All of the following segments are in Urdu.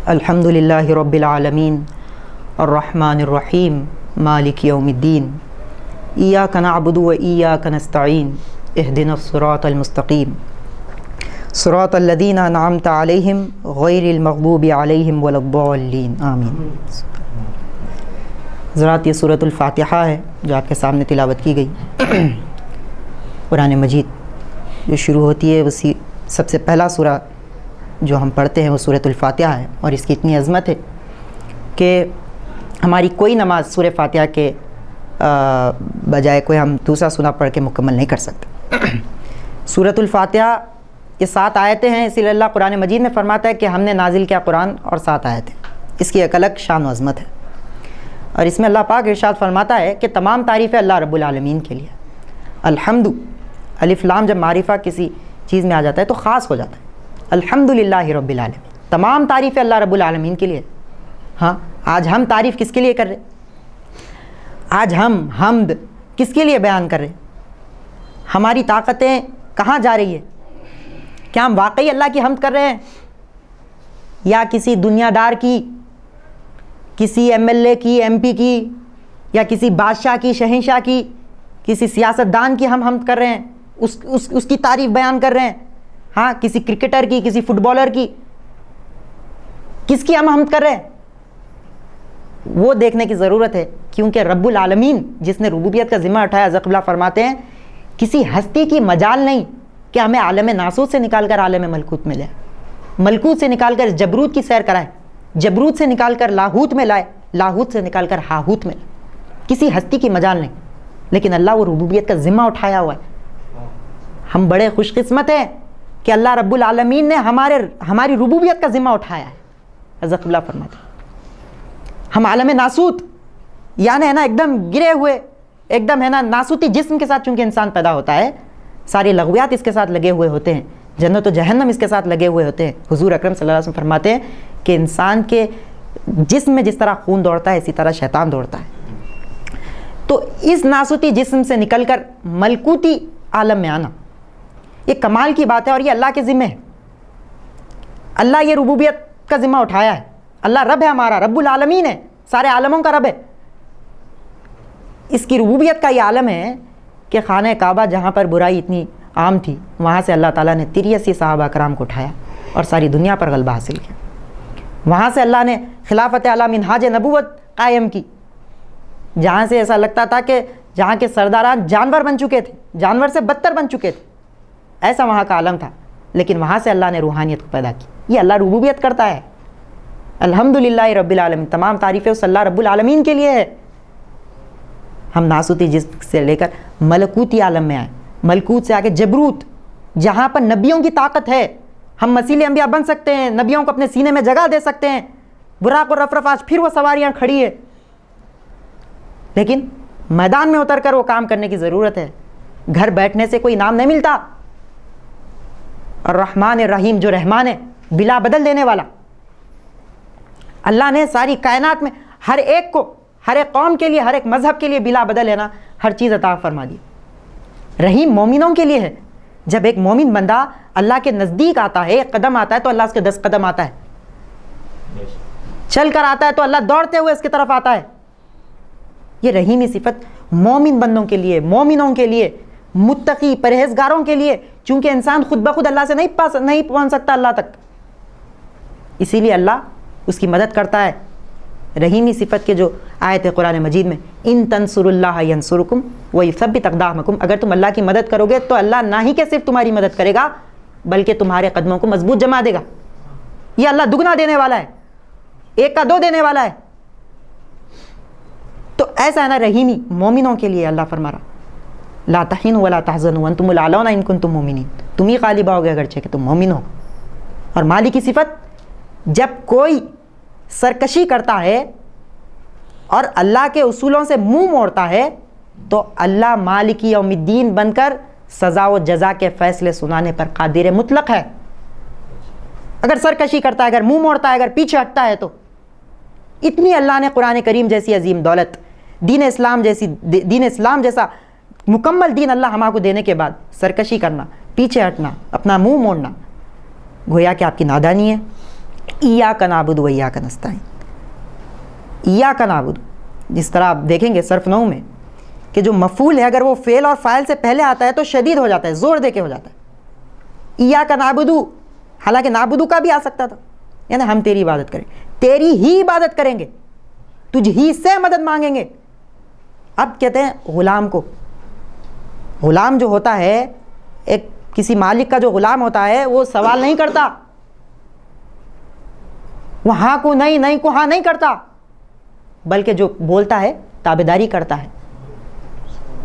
الحمد للہ رب العالمین الرحمن الرحیم مالک یوم الدین ایاک نعبد و ایاک نستعین اہدنا الصراط المستقیم صراط الذین انعمت علیہم غیر المغضوب علیہم ولا الضالین آمین۔ حضرات، یہ سورۃ الفاتحہ ہے جو آپ کے سامنے تلاوت کی گئی۔ قرآن مجید جو شروع ہوتی ہے اسی سب سے پہلا سورہ جو ہم پڑھتے ہیں وہ سورۃ الفاتحہ ہے، اور اس کی اتنی عظمت ہے کہ ہماری کوئی نماز سورہ فاتحہ کے بجائے کوئی ہم دوسرا سورہ پڑھ کے مکمل نہیں کر سکتے۔ سورۃ الفاتحہ یہ 7 آیتیں ہیں، اسی لیے اللہ قرآن مجید میں فرماتا ہے کہ ہم نے نازل کیا قرآن اور 7 آیتیں۔ اس کی ایک الگ شان و عظمت ہے، اور اس میں اللہ پاک ارشاد فرماتا ہے کہ تمام تعریفیں اللہ رب العالمین کے لیے۔ الحمد، الف لام جب معرفہ کسی چیز میں آ جاتا ہے تو خاص ہو جاتا ہے۔ الحمد للہ رب العالمین، تمام تعریفیں اللہ رب العالمین کے لیے۔ ہاں، آج ہم تعریف کس کے لیے کر رہے؟ آج ہم حمد کس کے لیے بیان کر رہے؟ ہماری طاقتیں کہاں جا رہی ہے؟ کیا ہم واقعی اللہ کی حمد کر رہے ہیں، یا کسی دنیا دار کی، کسی ایم ایل اے کی، ایم پی کی، یا کسی بادشاہ کی، شہنشاہ کی، کسی سیاست دان کی ہم حمد کر رہے ہیں، اس کی تعریف بیان کر رہے ہیں؟ ہاں، کسی کرکٹر کی، کسی فٹ بالر کی، کس کی ہم حمد کر رہے ہیں؟ وہ دیکھنے کی ضرورت ہے، کیونکہ رب العالمین جس نے ربوبیت کا ذمہ اٹھایا، حضرت قبلہ فرماتے ہیں کسی ہستی کی مجال نہیں کہ ہمیں عالم ناسوت سے نکال کر عالم ملکوت میں لائے، ملکوت سے نکال کر جبروت کی سیر کرائے، جبروت سے نکال کر لاہوت میں لائے، لاہوت سے نکال کر ہاہوت میں لائے۔ کسی ہستی کی مجال نہیں، لیکن اللہ وہ ربوبیت کا ذمہ اٹھایا ہوا ہے۔ ہم بڑے خوش قسمت ہیں کہ اللہ رب العالمین نے ہماری ربوبیت کا ذمہ اٹھایا ہے۔ حضرت قبلہ فرماتے ہیں ہم عالم ناسوت، یعنی ہے نا ایک دم گرے ہوئے، ایک دم ہے نا ناسوتی جسم کے ساتھ چونکہ انسان پیدا ہوتا ہے، ساری لغویات اس کے ساتھ لگے ہوئے ہوتے ہیں، جنت و جہنم اس کے ساتھ لگے ہوئے ہوتے ہیں۔ حضور اکرم صلی اللہ علیہ وسلم فرماتے ہیں کہ انسان کے جسم میں جس طرح خون دوڑتا ہے اسی طرح شیطان دوڑتا ہے۔ تو اس ناسوتی جسم سے نکل کر ملکوتی عالم میں آنا یہ کمال کی بات ہے، اور یہ اللہ کے ذمہ ہے۔ اللہ یہ ربوبیت کا ذمہ اٹھایا ہے۔ اللہ رب ہے، ہمارا رب العالمین ہے، سارے عالموں کا رب ہے۔ اس کی ربوبیت کا یہ عالم ہے کہ خانہ کعبہ جہاں پر برائی اتنی عام تھی، وہاں سے اللہ تعالیٰ نے 83 صحابہ کرام کو اٹھایا اور ساری دنیا پر غلبہ حاصل کیا۔ وہاں سے اللہ نے خلافت اعلیٰ منہاج نبوت قائم کی، جہاں سے ایسا لگتا تھا کہ جہاں کے سرداران جانور بن چکے تھے، جانور سے بدتر بن چکے تھے، ایسا وہاں کا عالم تھا، لیکن وہاں سے اللہ نے روحانیت کو پیدا کی۔ یہ اللہ ربوبیت کرتا ہے۔ الحمدللہ رب العالمین، تمام تعریفیں اس اللہ رب العالمین کے لیے ہے۔ ہم ناسوتی جسم سے لے کر ملکوتی عالم میں آئے، ملکوت سے آگے جبروت، جہاں پر نبیوں کی طاقت ہے۔ ہم مسیل انبیاء بن سکتے ہیں، نبیوں کو اپنے سینے میں جگہ دے سکتے ہیں۔ براق اور رفرف آج پھر وہ سواریاں کھڑی ہے، لیکن میدان میں اتر کر وہ کام کرنے کی ضرورت ہے۔ گھر بیٹھنے سے کوئی انعام نہیں ملتا۔ الرحمن الرحیم، جو رحمان ہے، بلا بدل دینے والا، اللہ نے ساری کائنات میں ہر ایک کو، ہر ایک قوم کے لیے، ہر ایک مذہب کے لیے بلا بدل ہے نا ہر چیز عطا فرما دی۔ رحیم مومنوں کے لیے ہے۔ جب ایک مومن بندہ اللہ کے نزدیک آتا ہے، ایک قدم آتا ہے تو اللہ اس کے 10 قدم آتا ہے، چل کر آتا ہے تو اللہ دوڑتے ہوئے اس کی طرف آتا ہے۔ یہ رحیمی صفت مومن بندوں کے لیے، مومنوں کے لیے، متقی پرہیزگاروں کے لیے، چونکہ انسان خود بخود اللہ سے نہیں پہنچ سکتا اللہ تک، اسی لیے اللہ اس کی مدد کرتا ہے۔ رحیمی صفت کے جو آیت ہے قرآن مجید میں، ان تنصروا اللہ ینصرکم ویثبت اقدامکم، اگر تم اللہ کی مدد کرو گے تو اللہ نہ ہی کہ صرف تمہاری مدد کرے گا بلکہ تمہارے قدموں کو مضبوط جما دے گا۔ یہ اللہ دگنا دینے والا ہے، 1 کا 2 دینے والا ہے۔ تو ایسا ہے نا رحیمی مومنوں کے لیے۔ اللہ فرما رہا لا تہنوا ولا تحزنوا وانتم الاعلون ان کنتم مؤمنین، تم ہی غالب آؤ گے اگرچہ کہ تم مومن ہو۔ اور مالک کی صفت، جب کوئی سرکشی کرتا ہے اور اللہ کے اصولوں سے منہ موڑتا ہے تو اللہ مالک یوم الدین بن کر سزا و جزا کے فیصلے سنانے پر قادر مطلق ہے۔ اگر سرکشی کرتا ہے، اگر منہ موڑتا ہے، اگر پیچھے ہٹتا ہے تو اتنی اللہ نے قرآن کریم جیسی عظیم دولت، دین اسلام جیسا مکمل دین اللہ ہما کو دینے کے بعد سرکشی کرنا، پیچھے ہٹنا، اپنا منہ موڑنا، گویا کہ آپ کی نادانی ہے، ایاک نعبد و ایاک نستعین. ایاک نعبد, جس طرح آپ دیکھیں گے صرف نحو میں کہ جو مفعول ہے اگر وہ فعل اور فاعل سے پہلے آتا ہے تو شدید ہو جاتا ہے, زور دے کے ہو جاتا ہے. ایاک نعبد, حالانکہ نعبد کا بھی آ سکتا تھا, یعنی ہم تیری عبادت کریں, تیری ہی عبادت کریں گے, تجھ ہی سے مدد مانگیں گے. اب کہتے ہیں غلام کو, غلام جو ہوتا ہے, ایک کسی مالک کا جو غلام ہوتا ہے وہ سوال نہیں کرتا, وہ ہاں کو نہیں, نہیں کو ہاں نہیں کرتا, بلکہ جو بولتا ہے تابعداری کرتا ہے.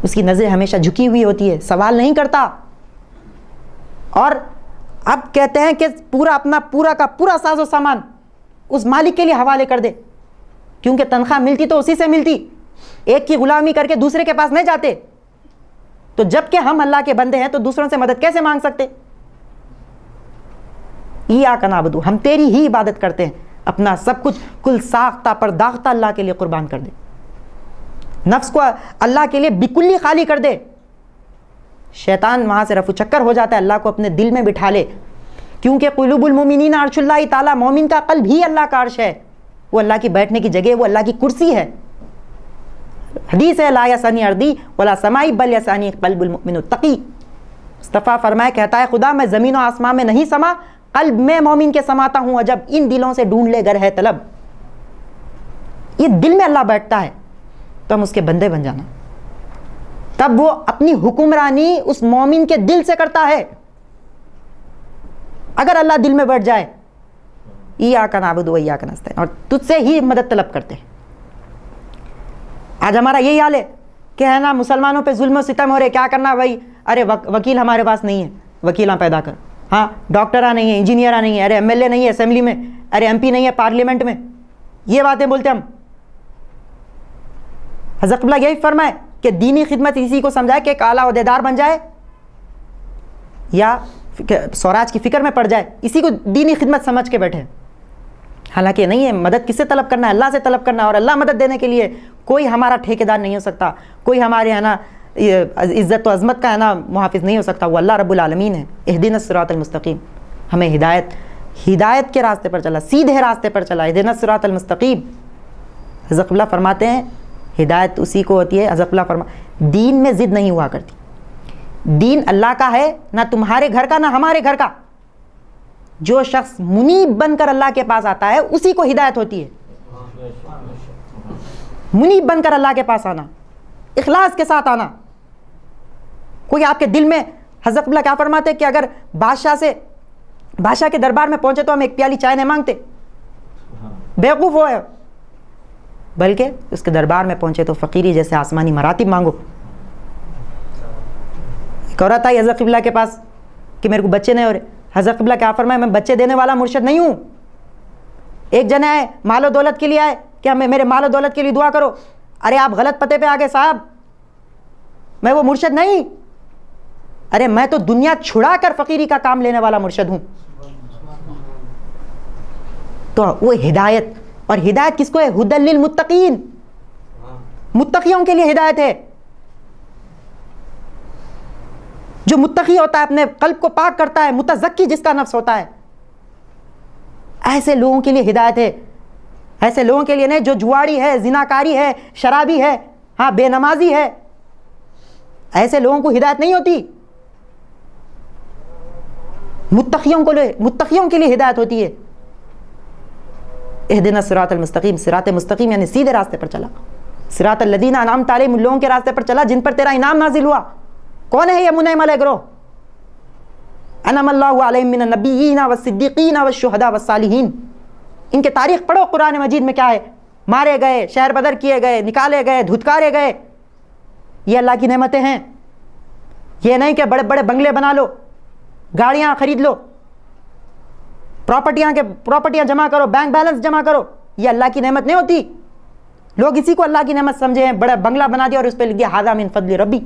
اس کی نظر ہمیشہ جھکی ہوئی ہوتی ہے, سوال نہیں کرتا. اور اب کہتے ہیں کہ پورا اپنا پورا کا پورا ساز و سامان اس مالک کے لیے حوالے کر دے, کیونکہ تنخواہ ملتی تو اسی سے ملتی, ایک کی غلامی کر کے دوسرے کے پاس نہیں جاتے. تو جب کہ ہم اللہ کے بندے ہیں تو دوسروں سے مدد کیسے مانگ سکتے؟ ایاک نعبد, ہم تیری ہی عبادت کرتے ہیں, اپنا سب کچھ کل ساختہ پر داختہ اللہ کے لیے قربان کر دے, نفس کو اللہ کے لیے بکلی خالی کر دے. شیطان وہاں سے رفو چکر ہو جاتا ہے, اللہ کو اپنے دل میں بٹھا لے, کیونکہ قلوب المؤمنین عرش اللہ تعالیٰ, مومن کا قلب ہی اللہ کا عرش ہے, وہ اللہ کی بیٹھنے کی جگہ, وہ اللہ کی کرسی ہے. حدیث ہے لا یسانی ارضی ولا سمائی بل یسانی قلب المؤمن التقی. مصطفیٰ فرمائے, کہتا ہے خدا میں زمین و آسمان میں نہیں سما, قلب میں مومن کے سماتا ہوں, عجب ان دلوں سے ڈھونڈ لے گر ہے طلب. یہ دل میں اللہ بیٹھتا ہے تو ہم اس کے بندے بن جانا, تب وہ اپنی حکمرانی اس مومن کے دل سے کرتا ہے. اگر اللہ دل میں بیٹھ جائے, ایاک نعبد و ایاک نستعین, اور تجھ سے ہی مدد طلب کرتے ہیں. آج ہمارا یہی حال ہے کہ ہے نا, مسلمانوں پہ ظلم و ستم ہو رہے, کیا کرنا بھائی, ارے وکیل ہمارے پاس نہیں ہے, وکیلاں پیدا کر. ہاں, ڈاکٹراں نہیں ہیں, انجینئراں نہیں ہیں, ارے ایم ایل اے نہیں ہے اسمبلی میں, ارے ایم پی نہیں ہے پارلیمنٹ میں. یہ باتیں بولتے ہم. حضرت قبلہ یہی فرمائے کہ دینی خدمت اسی کو سمجھائے کہ ایک اعلیٰ عہدیدار بن جائے یا سوراج کی فکر میں پڑ جائے, اسی کو دینی خدمت سمجھ کے بیٹھے. حالانکہ نہیں ہے, مدد کس سے طلب کرنا ہے, اللہ سے طلب کرنا ہے, اور اللہ مدد دینے کے لیے کوئی ہمارا ٹھیکیدار نہیں ہو سکتا, کوئی ہمارے ہے نا عزت و عظمت کا ہے نا محافظ نہیں ہو سکتا, وہ اللہ رب العالمین ہے. اہدنا الصراط المستقیم, ہمیں ہدایت کے راستے پر چلا, سیدھے راستے پر چلا, اہدنا الصراط المستقیم. حضرت قبلہ فرماتے ہیں ہدایت اسی کو ہوتی ہے. حضرت قبلہ دین میں ضد نہیں ہوا کرتی, دین اللہ کا ہے, نہ تمہارے گھر کا نہ ہمارے گھر کا. جو شخص منیب بن کر اللہ کے پاس آتا ہے اسی کو ہدایت ہوتی ہے. منیب بن کر اللہ کے پاس آنا, اخلاص کے ساتھ آنا. کوئی آپ کے دل میں, حضرت قبلہ کیا فرماتے کہ اگر بادشاہ کے دربار میں پہنچے تو ہم ایک پیالی چائے نہیں مانگتے, بیوقوف ہو, بلکہ اس کے دربار میں پہنچے تو فقیری جیسے آسمانی مراتب مانگو. ایک عورت آئی حضرت قبلہ کے پاس کہ میرے کو بچے نہیں ہو رہے. حضرت قبلہ کیا فرمائے, میں بچے دینے والا مرشد نہیں ہوں. ایک جنے آئے مال و دولت کے لیے, آئے کہ ہمیں میرے مال و دولت کے لیے دعا کرو. ارے آپ غلط پتے پہ آ گئے صاحب, میں وہ مرشد نہیں. ارے میں تو دنیا چھڑا کر فقیری کا کام لینے والا مرشد ہوں. تو وہ ہدایت, اور ہدایت کس کو ہے, ہدی للمتقین, متقیوں کے لیے ہدایت ہے. جو متقی ہوتا ہے اپنے قلب کو پاک کرتا ہے, متزکی جس کا نفس ہوتا ہے, ایسے لوگوں کے لیے ہدایت ہے. ایسے لوگوں کے لیے نہیں جو جواڑی ہے, زناکاری ہے, شرابی ہے, ہاں بے نمازی ہے, ایسے لوگوں کو ہدایت نہیں ہوتی. متقیوں کے لیے ہدایت ہوتی ہے. اہدنا الصراط المستقیم, صراط مستقیم یعنی سیدھے راستے پر چلا. صراط الذین انعمت علیہم, ان لوگوں کے راستے پر چلا جن پر تیرا انعام نازل ہوا. کون ہے یہ منعم علیہ گروہ؟ انعم اللہ علیہم من النبیین والصدیقین والشہداء والصالحین. ان کے تاریخ پڑھو قرآن مجید میں کیا ہے, مارے گئے, شہر بدر کیے گئے, نکالے گئے, دھتکارے گئے. یہ اللہ کی نعمتیں ہیں. یہ نہیں کہ بڑے بڑے بنگلے بنا لو, گاڑیاں خرید لو, پراپرٹیاں جمع کرو, بینک بیلنس جمع کرو. یہ اللہ کی نعمت نہیں ہوتی. لوگ اسی کو اللہ کی نعمت سمجھے ہیں, بڑا بنگلہ بنا دیا اور اس پہ لکھ دیا ھذا من فضل ربی.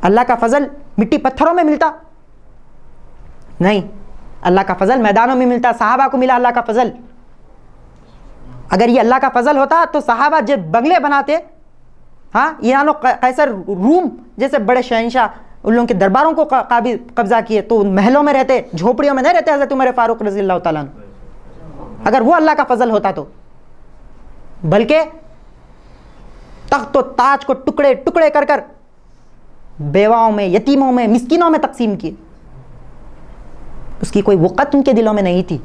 اللہ کا فضل مٹی پتھروں میں ملتا نہیں, اللہ کا فضل میدانوں میں ملتا. صحابہ کو ملا اللہ کا فضل. اگر یہ اللہ کا فضل ہوتا تو صحابہ جب بنگلے بناتے, ہاں ایران و قیصر روم جیسے بڑے شہنشاہ ان لوگوں کے درباروں کو قبضہ کیے تو ان محلوں میں رہتے, جھوپڑیوں میں نہیں رہتے. حضرت عمر فاروق رضی اللہ تعالیٰ عنہ اگر وہ اللہ کا فضل ہوتا تو، بلکہ تخت و تاج کو ٹکڑے ٹکڑے کر کر بیواؤں میں، یتیموں میں، مسکینوں میں تقسیم کیے. اس کی کوئی وقت ان کے دلوں میں نہیں تھی،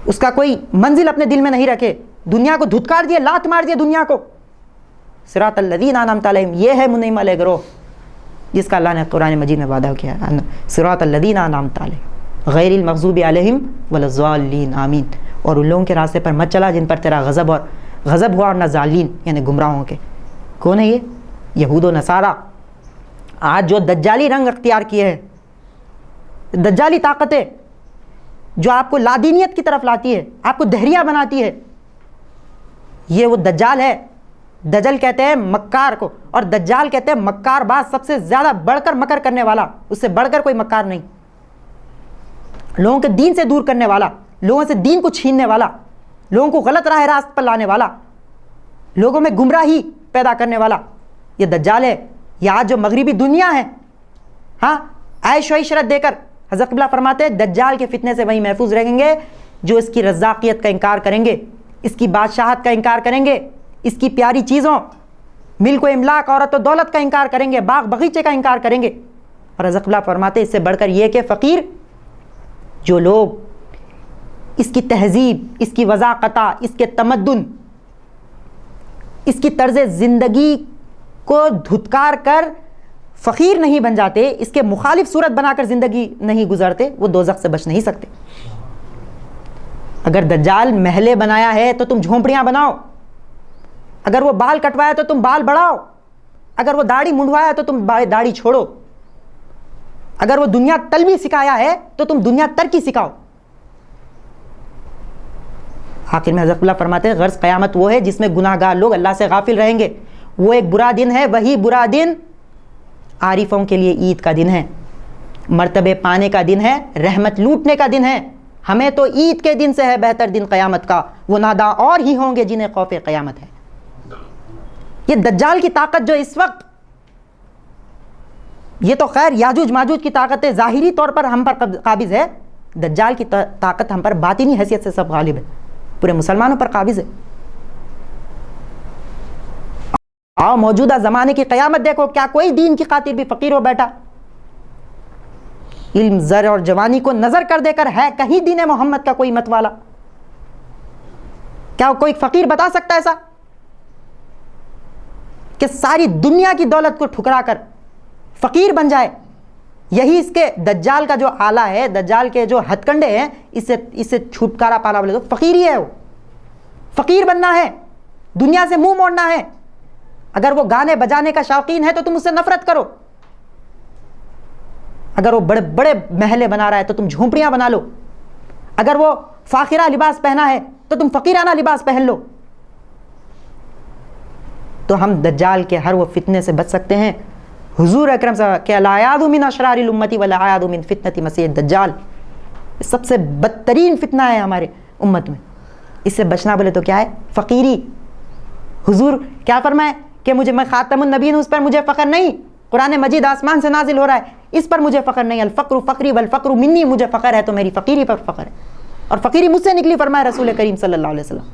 اس کا کوئی منزل اپنے دل میں نہیں رکھے. دنیا کو دھتکار دیے، لات مار دیے دنیا کو. صراط الذین انعمت علیہم، یہ ہے منعم علیہ گروہ جس کا اللہ نے قرآن مجید میں وعدہ کیا ہے. صراط الذین انعمت علیہم غیر المغضوب علیہم ولا الضالین آمین. اور ان لوگوں کے راستے پر مت چلا جن پر تیرا غضب ہوا اور نہ ضالین یعنی گمراہوں کے. کون ہے یہ؟ یہود و نصارہ. آج جو دجالی رنگ اختیار کیے ہیں، دجالی طاقتیں جو آپ کو لادینیت کی طرف لاتی ہے، آپ کو دہریہ بناتی ہے، یہ وہ دجال ہے. دجل کہتے ہیں مکار کو، اور دجال کہتے ہیں مکار باز، سب سے زیادہ بڑھ کر مکر کرنے والا. اس سے بڑھ کر کوئی مکار نہیں. لوگوں کے دین سے دور کرنے والا، لوگوں سے دین کو چھیننے والا، لوگوں کو غلط راہ راست پر لانے والا، لوگوں میں گمراہی پیدا کرنے والا، یہ دجال ہے. یہ آج جو مغربی دنیا ہے، ہاں، عیش و عشرت دے کر، حضرت قبلہ فرماتے ہیں دجال کے فتنے سے وہی محفوظ رہیں گے جو اس کی رزاقیت کا انکار کریں گے، اس کی بادشاہت کا انکار کریں گے، اس کی پیاری چیزوں، ملک و املاک، عورت و دولت کا انکار کریں گے، باغ بغیچے کا انکار کریں گے. اور حضرت قبلہ فرماتے ہیں اس سے بڑھ کر یہ کہ فقیر، جو لوگ اس کی تہذیب، اس کی وضاقتہ، اس کے تمدن، اس کی طرز زندگی کو دھتکار کر فقیر نہیں بن جاتے، اس کے مخالف صورت بنا کر زندگی نہیں گزارتے، وہ دوزخ سے بچ نہیں سکتے. اگر دجال محلے بنایا ہے تو تم جھونپڑیاں بناؤ، اگر وہ بال کٹوایا تو تم بال بڑھاؤ، اگر وہ داڑھی منڈوایا تو تم داڑھی چھوڑو، اگر وہ دنیا طلبی سکھایا ہے تو تم دنیا ترکی سکھاؤ. آخر میں حضرت اللہ فرماتے ہیں غرض قیامت وہ ہے جس میں گناہ گار لوگ اللہ سے غافل رہیں گے. وہ ایک برا دن ہے، وہی برا دن عارفوں کے لیے عید کا دن ہے، مرتبے پانے کا دن ہے، رحمت لوٹنے کا دن ہے. ہمیں تو عید کے دن سے ہے بہتر دن قیامت کا. وہ ناداں اور ہی ہوں گے جنہیں خوف قیامت ہے. یہ دجال کی طاقت جو اس وقت، یہ تو خیر یاجوج ماجوج کی طاقت ہے، ظاہری طور پر ہم پر قابض ہے. دجال کی طاقت ہم پر باطنی حیثیت سے سب غالب ہے، پورے مسلمانوں پر قابض ہے. آؤ موجودہ زمانے کی قیامت دیکھو، کیا کوئی دین کی خاطر بھی فقیر ہو بیٹھا؟ علم، زر اور جوانی کو نظر کر دے کر ہے کہیں دین محمد کا کوئی مت والا؟ کیا کوئی فقیر بتا سکتا ہے ایسا کہ ساری دنیا کی دولت کو ٹھکرا کر فقیر بن جائے؟ یہی اس کے دجال کا جو آلہ ہے، دجال کے جو ہتھ کنڈے ہیں، اس سے چھٹکارا پانا بولے تو فقیر ہی ہے. وہ فقیر بننا ہے، دنیا سے منہ موڑنا ہے. اگر وہ گانے بجانے کا شوقین ہے تو تم اس سے نفرت کرو، اگر وہ بڑے بڑے محلے بنا رہا ہے تو تم جھونپڑیاں بنا لو، اگر وہ فاخرہ لباس پہنا ہے تو تم فقیرانہ لباس پہن لو. تو ہم دجال کے ہر وہ فتنے سے بچ سکتے ہیں. حضور اکرم صلی اللہ علیہ وسلم کہ لا یعد من اشرار الامتی ولا یعد من فتنۃ مسیح الدجال، سب سے بدترین فتنہ ہے ہمارے امت میں. اس سے بچنا بولے تو کیا ہے؟ فقیری. حضور کیا فرمائے کہ میں خاتم النبیین ہوں، اس پر مجھے فخر نہیں. قرآن مجید آسمان سے نازل ہو رہا ہے، اس پر مجھے فخر نہیں. الفقر فقری والفقر منی، مجھے فخر ہے تو میری فقیری پر فخر ہے، اور فقیری مجھ سے نکلی، فرمایا رسول کریم صلی اللہ علیہ وسلم.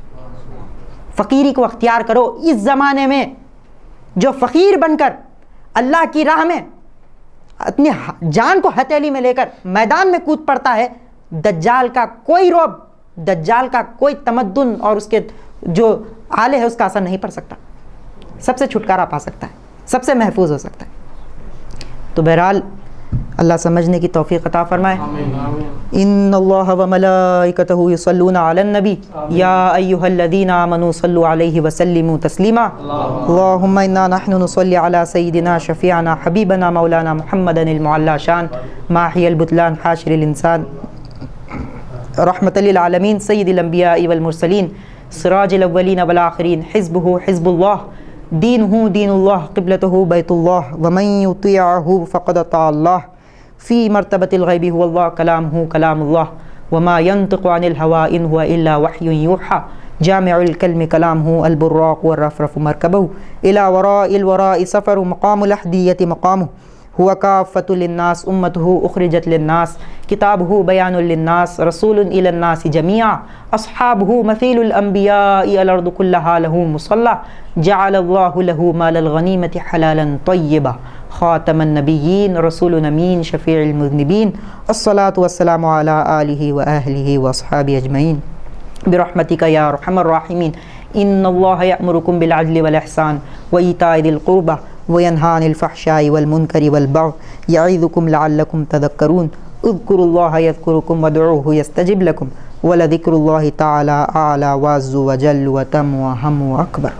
فقیری کو اختیار کرو. اس زمانے میں جو فقیر بن کر اللہ کی راہ میں اپنی جان کو ہتھیلی میں لے کر میدان میں کود پڑتا ہے، دجال کا کوئی رعب، دجال کا کوئی تمدن اور اس کے جو آلے ہے اس کا اثر نہیں پڑ سکتا. سب سے چھٹکارا پا سکتا ہے، سب سے محفوظ ہو سکتا ہے. تو بہرحال اللہ سمجھنے کی توفیق عطا فرمائے. ان اللہ و ملائکتہ یصلون علی النبی یا ایھا الذین آمنوا صلوا علیہ وسلموا تسلیما. اللہم انا نحن نصلی علی سیدنا شفیعنا حبیبنا مولانا محمد المعلی شان ماحی البطلان حاشر الانسان رحمۃ للعالمین سید الانبیاء والمرسلین سراج الاولین والآخرین حزبہ حزب اللہ دینہ دین اللہ قبلتہ بیت اللہ ومن یطیعہ فقد اطاع اللہ فی مرتبۃ الغیب هو اللہ کلامہ کلام اللہ وما ينطق عن الهوى ان هو الا وحی یوحى جامع الکلم کلامہ البراق والرفرف مرکبہ الى وراء الوراء سفر مقام الاحدیۃ مقامہ هو كافة للناس أمته أخرجت للناس كتابه بيان للناس رسول إلى الناس جميعا أصحابه مثيل الأنبياء الأرض كلها له مصلى جعل الله له مال الغنيمة حلالا طيبا خاتم النبيين رسول أمين شفيع المذنبين الصلاة والسلام على آله وأهله وأصحابه أجمعين برحمتك يا أرحم الراحمين إن الله يأمركم بالعدل والإحسان وإيتاء ذي القربى وينهى عن الفحشاء والمنكر والبغي يعظكم لعلكم تذكرون اذكروا الله يذكركم وادعوه يستجب لكم ولذكر الله تعالى أعلى وعز وجل وتم وهم وأكبر.